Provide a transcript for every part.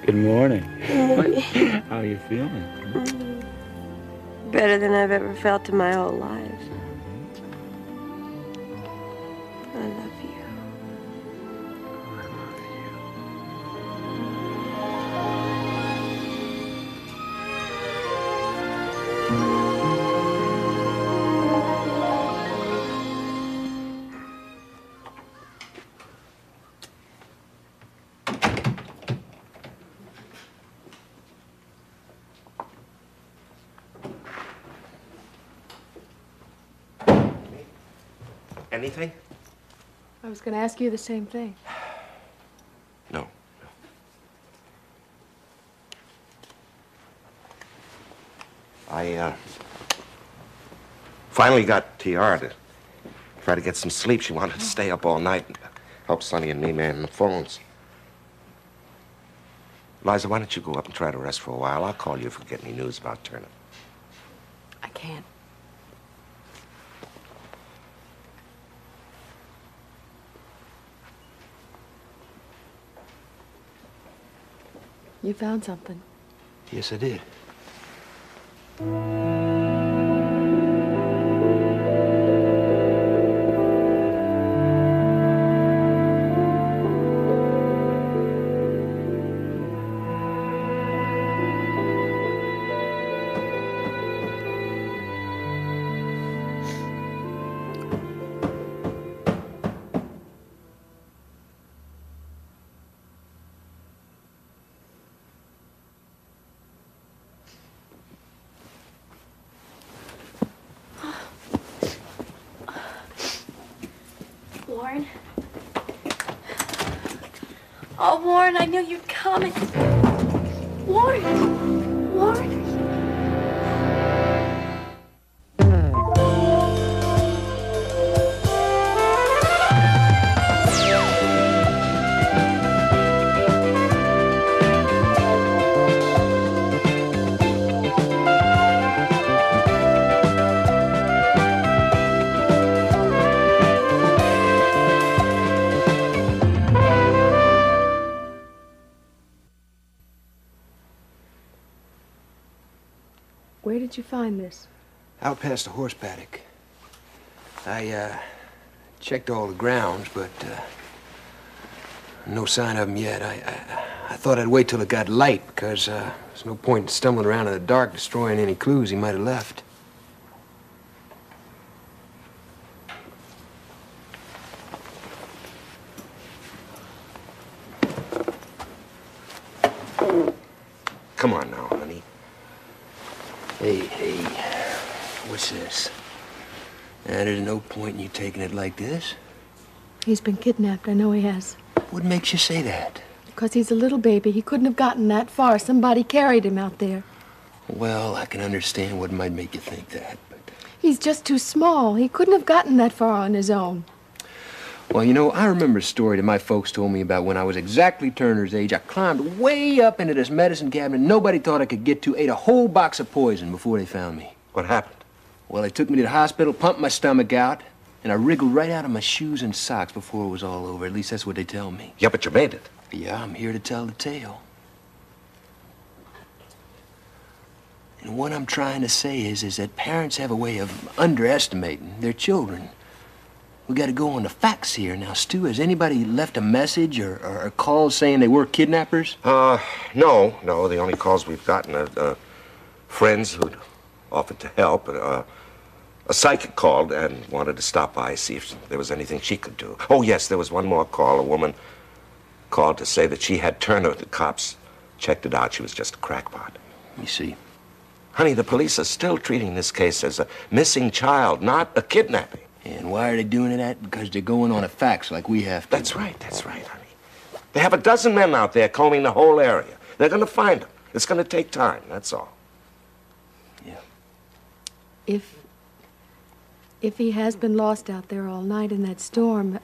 Good morning. How are you feeling? Better than I've ever felt in my whole life. I love you. Anything? I was going to ask you the same thing. No. I finally got TR to try to get some sleep. She wanted to stay up all night and help Sonny and me man the phones. Liza, why don't you go up and try to rest for a while? I'll call you if we get any news about Turner. I can't. You found something. Yes, I did. Warren? Oh, Warren, I knew you'd come. Warren! Warren! Where did you find this? Out past the horse paddock. I checked all the grounds, but no sign of them yet. I thought I'd wait till it got light, because there's no point in stumbling around in the dark destroying any clues he might have left. Come on now, honey. Hey, what's this? There's no point in you taking it like this. He's been kidnapped. I know he has. What makes you say that? Because he's a little baby. He couldn't have gotten that far. Somebody carried him out there. Well, I can understand what might make you think that, but... He's just too small. He couldn't have gotten that far on his own. Well, you know, I remember a story that my folks told me about when I was exactly Turner's age. I climbed way up into this medicine cabinet nobody thought I could get to, ate a whole box of poison before they found me. What happened? Well, they took me to the hospital, pumped my stomach out, and I wriggled right out of my shoes and socks before it was all over. At least that's what they tell me. Yeah, but you made it. Yeah, I'm here to tell the tale. And what I'm trying to say is that parents have a way of underestimating their children. We got to go on the facts here. Now, Stu, has anybody left a message or a call saying they were kidnappers? No. The only calls we've gotten are friends who'd offered to help. A psychic called and wanted to stop by, see if there was anything she could do. Oh, yes, there was one more call. A woman called to say that she had Turner. The cops checked it out. She was just a crackpot. You see. Honey, the police are still treating this case as a missing child, not a kidnapping. And why are they doing that? Because they're going on the facts like we have to. That's right, honey. They have a dozen men out there combing the whole area. They're going to find him. It's going to take time, that's all. Yeah. If he has been lost out there all night in that storm,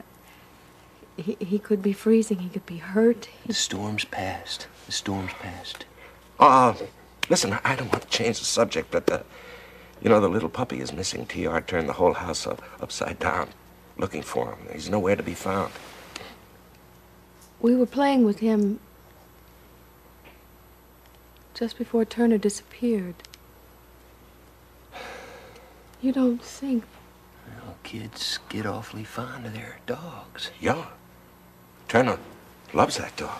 he could be freezing. He could be hurt. The storm's past. The storm's past. Listen, I don't want to change the subject, but, you know, the little puppy is missing. TR turned the whole house upside down, looking for him. He's nowhere to be found. We were playing with him just before Turner disappeared. You don't think... Well, kids get awfully fond of their dogs. Yeah. Turner loves that dog.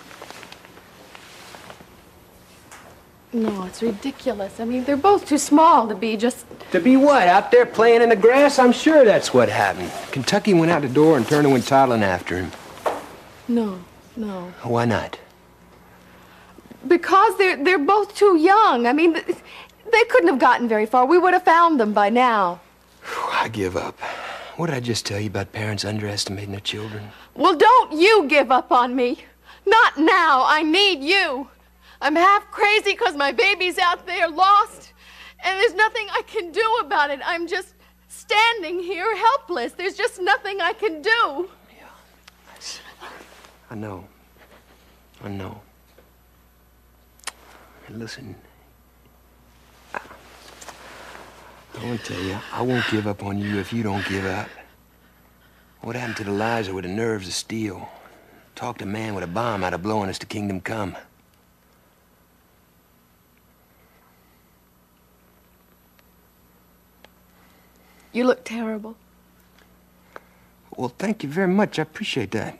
No, it's ridiculous. I mean, they're both too small to be just... To be what? Out there playing in the grass? I'm sure that's what happened. Kentucky went out the door and Turner went toddling after him. No. Why not? Because they're both too young. I mean, they couldn't have gotten very far. We would have found them by now. Whew, I give up. What did I just tell you about parents underestimating their children? Well, don't you give up on me. Not now. I need you. I'm half crazy because my baby's out there lost, and there's nothing I can do about it. I'm just standing here helpless. There's just nothing I can do. I know. And listen, I want to tell you, I won't give up on you if you don't give up. What happened to the lives with the nerves of steel? Talked a man with a bomb out of blowing us to kingdom come. You look terrible. Well, thank you very much. I appreciate that.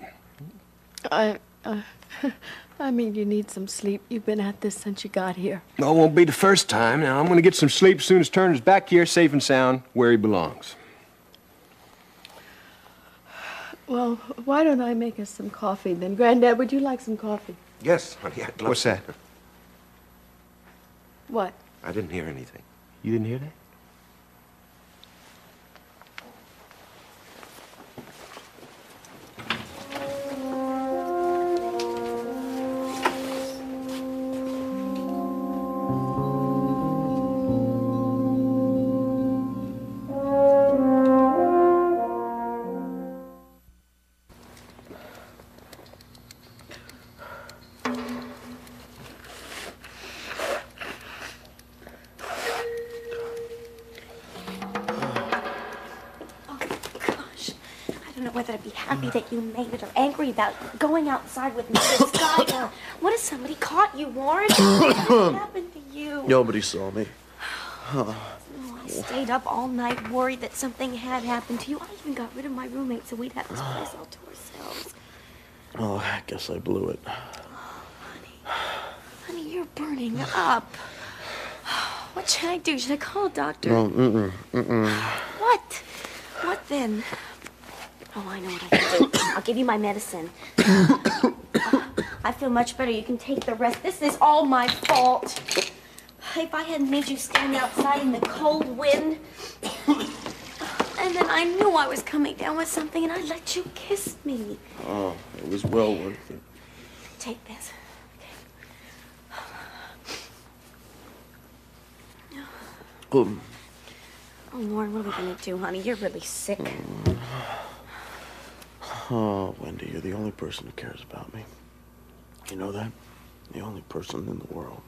I mean, you need some sleep. You've been at this since you got here. No, it won't be the first time. Now, I'm going to get some sleep as soon as Turner's back here, safe and sound, where he belongs. Well, why don't I make us some coffee then? Granddad, would you like some coffee? Yes, honey, I'd love What's that? What? I didn't hear anything. You didn't hear that? Whether to be happy that you made it or angry about going outside with Mrs. Geiger. What if somebody caught you, Warren? What happened to you? Nobody saw me. Oh, I stayed up all night worried that something had happened to you. I even got rid of my roommate so we'd have this place all to ourselves. Oh, I guess I blew it. Honey, you're burning up. What should I do? Should I call a doctor? No, What? What then? Oh, I know what I can do. I'll give you my medicine. I feel much better. You can take the rest. This is all my fault. If I hadn't made you stand outside in the cold wind, and then I knew I was coming down with something, and I let you kiss me. Oh, it was well worth it. Take this. Okay. Oh, Lauren, what are we gonna do, honey? You're really sick. Oh, Wendy, you're the only person who cares about me. You know that? The only person in the world.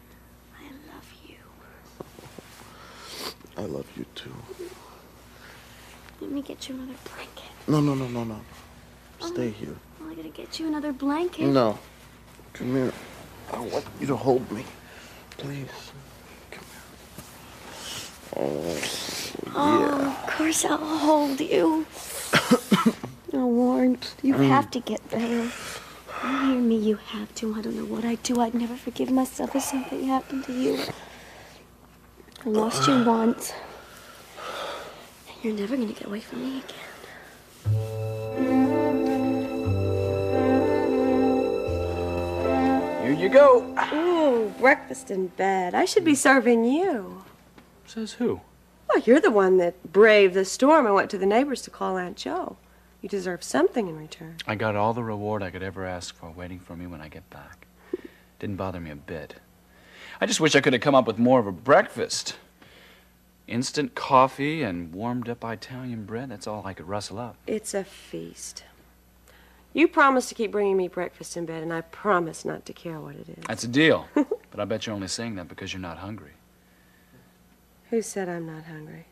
I love you. I love you, too. Let me get you another blanket. No. Stay here. Well, I gotta get you another blanket. No. Come here. I want you to hold me. Please. Come here. Oh, of course I'll hold you. Oh, Warren, you have to get better. You hear me? You have to. I don't know what I'd do. I'd never forgive myself if something happened to you. I lost you once. And you're never going to get away from me again. Here you go. Ooh, breakfast in bed. I should be serving you. Says who? Well, you're the one that braved the storm and went to the neighbors to call Aunt Jo. You deserve something in return. I got all the reward I could ever ask for waiting for me when I get back. Didn't bother me a bit. I just wish I could have come up with more of a breakfast. Instant coffee and warmed up Italian bread, that's all I could rustle up. It's a feast. You promised to keep bringing me breakfast in bed, and I promise not to care what it is. That's a deal. But I bet you're only saying that because you're not hungry. Who said I'm not hungry?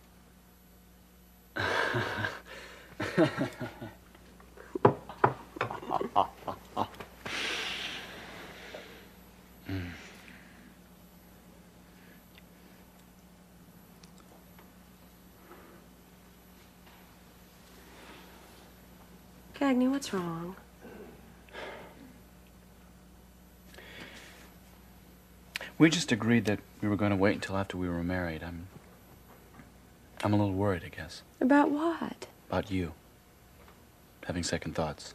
Cagney, what's wrong? We just agreed that we were going to wait until after we were married. I'm a little worried, I guess. About what? About you. Having second thoughts.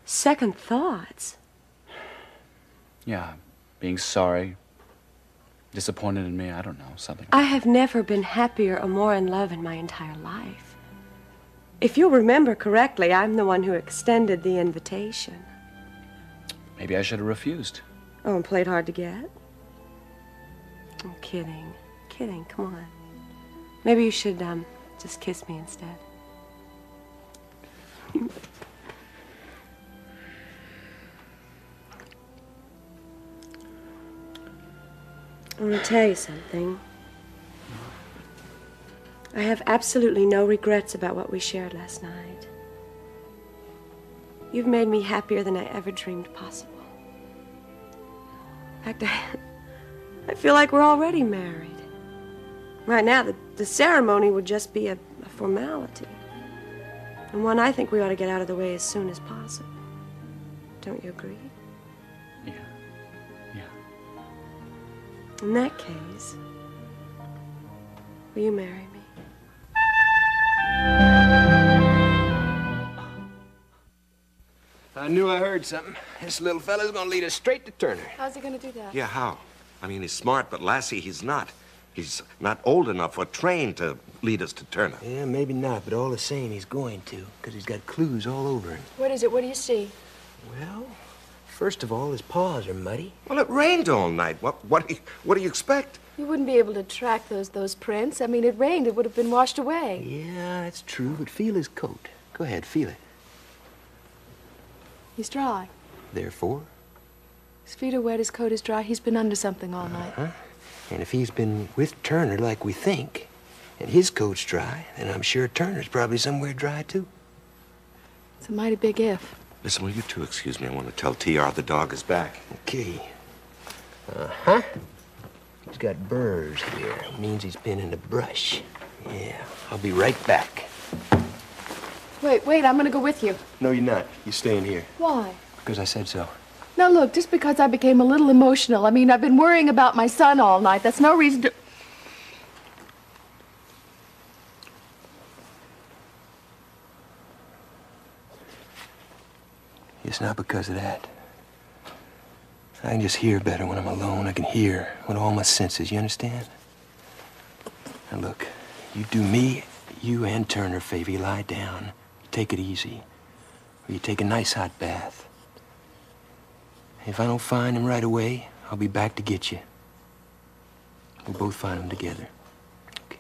Second thoughts? Yeah, being sorry, disappointed in me, I don't know, something. I have never been happier or more in love in my entire life. If you'll remember correctly, I'm the one who extended the invitation. Maybe I should have refused. Oh, and played hard to get? I'm kidding. Kidding, come on. Maybe you should, just kiss me instead. I want to tell you something. I have absolutely no regrets about what we shared last night. You've made me happier than I ever dreamed possible. In fact, I feel like we're already married. Right now, the ceremony would just be a formality. And one I think we ought to get out of the way as soon as possible. Don't you agree? Yeah. In that case, will you marry me? I knew I heard something. This little fella's gonna lead us straight to Turner. How's he gonna do that? Yeah, how? I mean, he's smart, but Lassie, he's not. He's not old enough or trained to lead us to Turner. Yeah, maybe not, but all the same, he's going to, because he's got clues all over him. What is it? What do you see? Well, first of all, his paws are muddy. Well, it rained all night. What do you expect? You wouldn't be able to track those prints. I mean, it rained. It would have been washed away. Yeah, that's true, but feel his coat. Go ahead, feel it. He's dry. Therefore? His feet are wet, his coat is dry. He's been under something all night. And if he's been with Turner like we think, and his coat's dry, then I'm sure Turner's probably somewhere dry, too. It's a mighty big if. Listen, will you two excuse me? I want to tell TR the dog is back. Okay. He's got burrs here. It means he's been in the brush. Yeah, I'll be right back. Wait, I'm gonna go with you. No, you're not. You're staying here. Why? Because I said so. Now look, just because I became a little emotional, I mean, I've been worrying about my son all night. That's no reason to... It's not because of that. I can just hear better when I'm alone. I can hear with all my senses, you understand? Now look, you do me, you and Turner a favor. You lie down, take it easy, or you take a nice hot bath. If I don't find him right away, I'll be back to get you. We'll both find him together. Okay.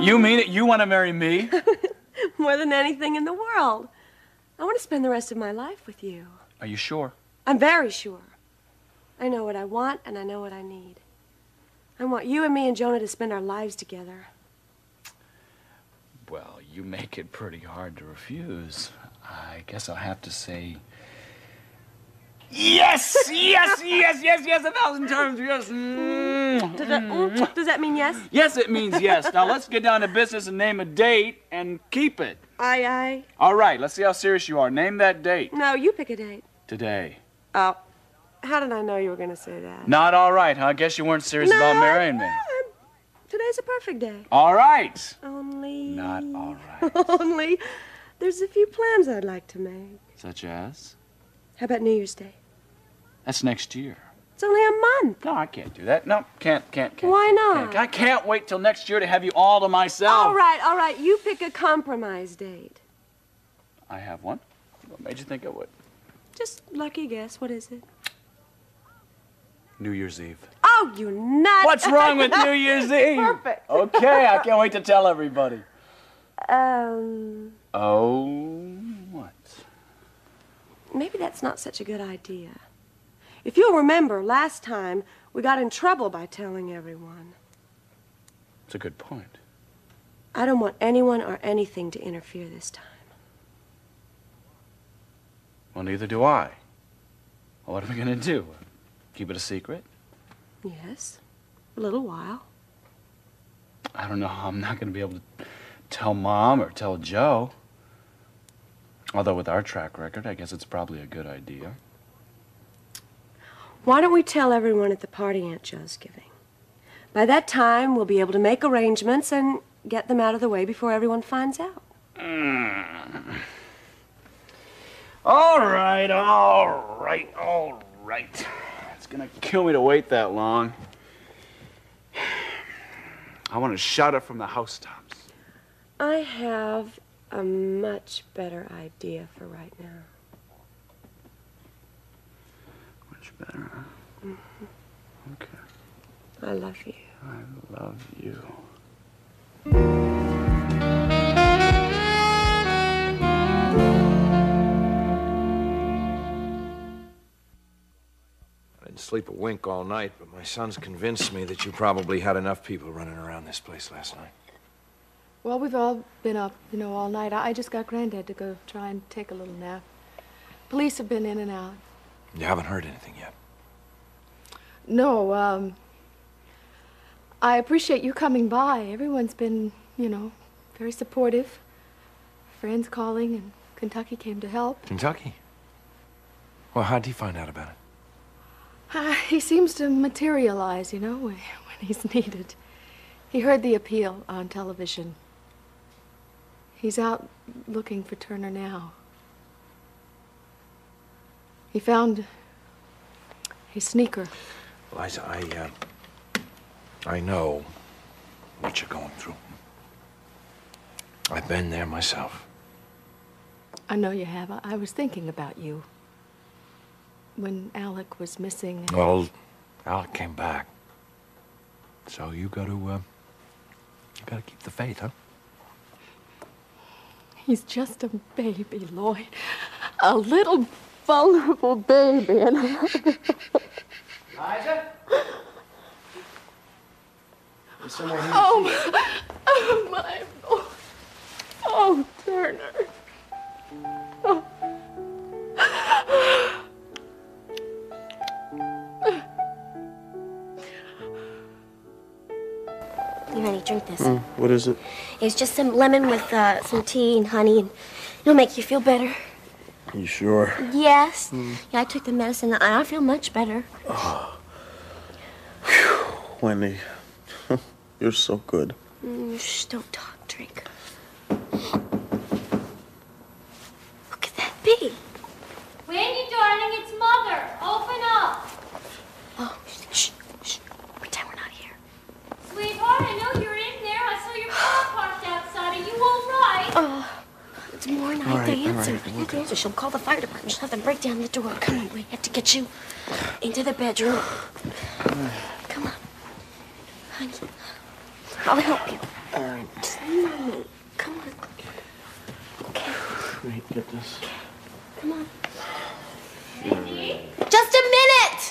You mean it? You want to marry me? More than anything in the world. I want to spend the rest of my life with you. Are you sure? I'm very sure. I know what I want, and I know what I need. I want you and me and Jonah to spend our lives together. Well, you make it pretty hard to refuse. I guess I'll have to say... Yes! Yes, 1,000 times yes! Does that mean yes? Yes, it means yes. Now, let's get down to business and name a date and keep it. Aye. All right, let's see how serious you are. Name that date. No, you pick a date. Today. Oh, how did I know you were going to say that? Not all right, huh? I guess you weren't serious about marrying me. Today's a perfect day. All right. Only... Not all right. Only... There's a few plans I'd like to make. Such as? How about New Year's Day? That's next year. It's only a month. No, I can't do that. No, can't. Why not? I can't wait till next year to have you all to myself. All right. You pick a compromise date. I have one. What made you think I would? Just lucky guess. What is it? New Year's Eve. Oh, you're not. What's wrong with New Year's Eve? Perfect. Okay, I can't wait to tell everybody. Oh, what? Maybe that's not such a good idea. If you'll remember, last time we got in trouble by telling everyone. It's a good point. I don't want anyone or anything to interfere this time. Well, neither do I. Well, what are we going to do? Keep it a secret? Yes, a little while. I don't know. I'm not going to be able to tell Mom or tell Joe. Although with our track record, I guess it's probably a good idea. Why don't we tell everyone at the party Aunt Jo's giving? By that time, we'll be able to make arrangements and get them out of the way before everyone finds out. All right. It's gonna kill me to wait that long. I want to shout it from the housetops. I have a much better idea for right now. Much better, huh? Mm-hmm. Okay. I love you. I love you. I didn't sleep a wink all night, but my son's convinced me that you probably had enough people running around this place last night. Well, we've all been up, all night. I just got Granddad to go try and take a little nap. Police have been in and out. You haven't heard anything yet? No, I appreciate you coming by. Everyone's been, very supportive. Friends calling, and Kentucky came to help. Kentucky? Well, how'd he find out about it? He seems to materialize, when he's needed. He heard the appeal on television. He's out looking for Turner now. He found his sneaker. Liza, I know what you're going through. I've been there myself. I know you have. I was thinking about you. When Alec was missing. Well, Alec came back. So you gotta keep the faith, huh? He's just a baby, Lloyd. A little vulnerable baby. And Liza? Is someone here? Oh, my Lord. Oh, Turner. Oh. You ready? Drink this. What is it? It's just some lemon with some tea and honey, and it'll make you feel better. You sure? Yes. Yeah, I took the medicine, and I feel much better. Wendy, you're so good. Shh, don't talk. Drink. Look at that bee. Wendy, darling, it's Mother. Open up. Oh, shh. Pretend we're not here. Sweetheart, I know you're in there. I saw your car parked outside. Are you all right? Oh, it's more night. All right, They answer. all right, They have to answer. She'll call the fire department. She'll have them break down the door. Come on, we have to get you into the bedroom. Come on. Honey, I'll help you. All right. Just lean on me. Come on. Okay. Wait, get this. Come on. Wendy? Just a minute!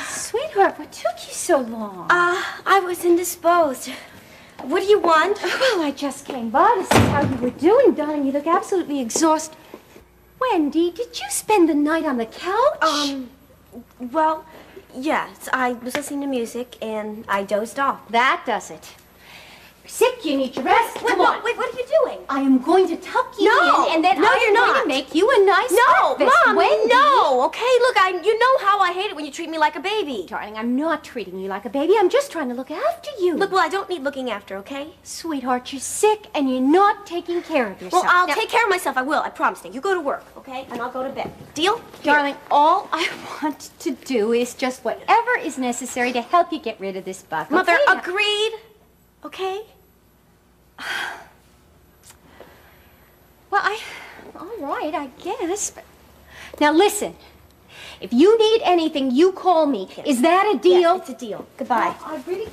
Sweetheart, what took you so long? I was indisposed. What do you want? Well, I just came by to see how you were doing, darling. You look absolutely exhausted. Wendy, did you spend the night on the couch? Well, yes. I was listening to music and I dozed off. That does it. You're sick, you need your rest. Come on. Wait, what are you doing? I am going to tuck you No. in, and then No, I'm you're going not. to make you a nice No, breakfast. Mom, Wendy. no, okay? Look, you know how I hate it when you treat me like a baby. Darling, I'm not treating you like a baby. I'm just trying to look after you. Look, well, I don't need looking after, okay? Sweetheart, you're sick, and you're not taking care of yourself. Well, I'll Now, take care of myself. I will. I promise. Now, you go to work, okay? And I'll go to bed. Deal? Darling, all I want to do is just whatever is necessary to help you get rid of this bug. Mother, okay? Now- agreed? Okay? Well, all right, I guess, but... Now, listen. If you need anything, you call me. Yes. Is that a deal? Yes, it's a deal. Goodbye. I really...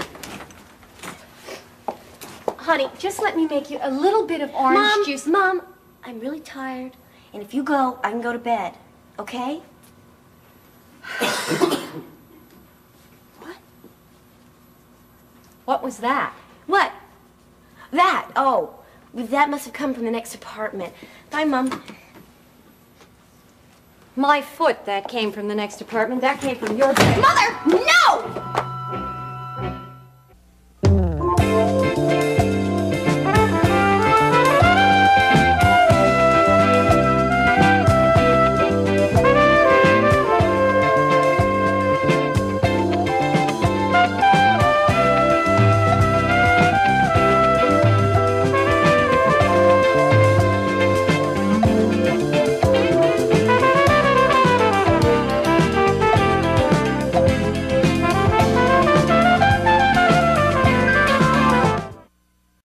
Honey, just let me make you a little bit of orange juice. Mom, I'm really tired, And if you go, I can go to bed. Okay? What? What was that? What? That? Oh, that must have come from the next apartment. Bye, Mom. My foot, that came from the next apartment. That came from your bed. Mother, no!